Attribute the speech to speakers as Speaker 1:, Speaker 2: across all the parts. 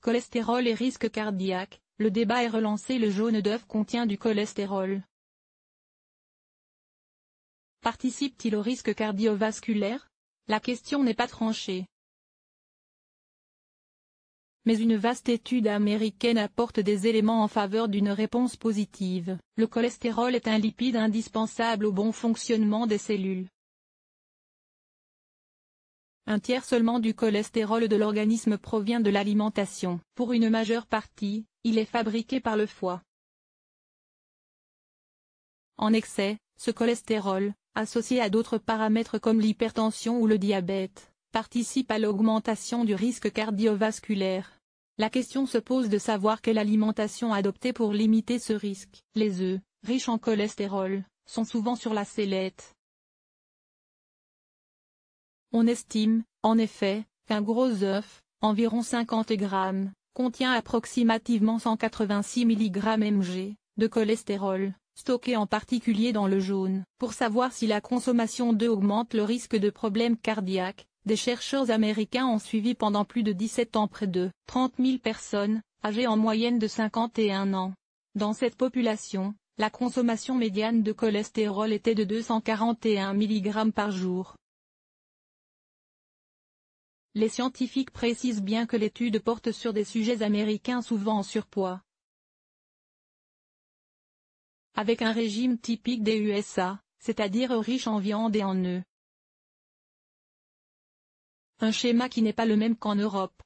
Speaker 1: Cholestérol et risque cardiaque, le débat est relancé. Le jaune d'œuf contient du cholestérol. Participe-t-il au risque cardiovasculaire? La question n'est pas tranchée. Mais une vaste étude américaine apporte des éléments en faveur d'une réponse positive. Le cholestérol est un lipide indispensable au bon fonctionnement des cellules. Un tiers seulement du cholestérol de l'organisme provient de l'alimentation. Pour une majeure partie, il est fabriqué par le foie. En excès, ce cholestérol, associé à d'autres paramètres comme l'hypertension ou le diabète, participe à l'augmentation du risque cardiovasculaire. La question se pose de savoir quelle alimentation adopter pour limiter ce risque. Les œufs, riches en cholestérol, sont souvent sur la sellette. On estime, en effet, qu'un gros œuf, environ 50 grammes, contient approximativement 186 mg/mg de cholestérol, stocké en particulier dans le jaune. Pour savoir si la consommation d'œufs augmente le risque de problèmes cardiaques, des chercheurs américains ont suivi pendant plus de 17 ans près de 30 000 personnes, âgées en moyenne de 51 ans. Dans cette population, la consommation médiane de cholestérol était de 241 mg par jour. Les scientifiques précisent bien que l'étude porte sur des sujets américains souvent en surpoids. Avec un régime typique des USA, c'est-à-dire riche en viande et en œufs. Un schéma qui n'est pas le même qu'en Europe.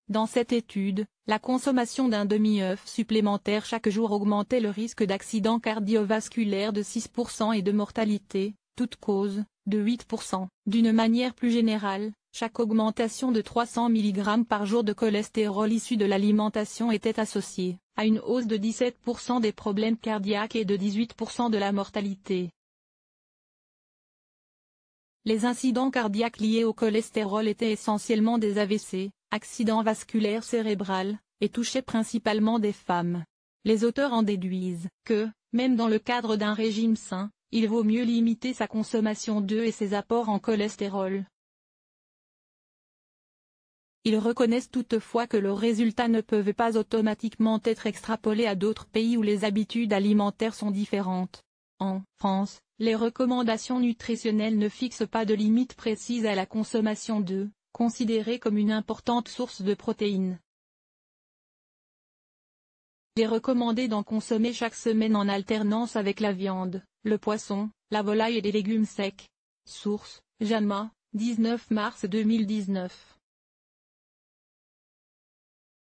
Speaker 1: Dans cette étude, la consommation d'un demi-œuf supplémentaire chaque jour augmentait le risque d'accident cardiovasculaire de 6% et de mortalité, toute cause, de 8%. D'une manière plus générale, chaque augmentation de 300 mg par jour de cholestérol issu de l'alimentation était associée à une hausse de 17% des problèmes cardiaques et de 18% de la mortalité. Les incidents cardiaques liés au cholestérol étaient essentiellement des AVC, accidents vasculaires cérébraux, et touchaient principalement des femmes. Les auteurs en déduisent que, même dans le cadre d'un régime sain, il vaut mieux limiter sa consommation d'œufs et ses apports en cholestérol. Ils reconnaissent toutefois que leurs résultats ne peuvent pas automatiquement être extrapolés à d'autres pays où les habitudes alimentaires sont différentes. En France, les recommandations nutritionnelles ne fixent pas de limite précise à la consommation d'œufs, considérés comme une importante source de protéines. Il est recommandé d'en consommer chaque semaine en alternance avec la viande, le poisson, la volaille et les légumes secs. Source: JAMA, 19 mars 2019.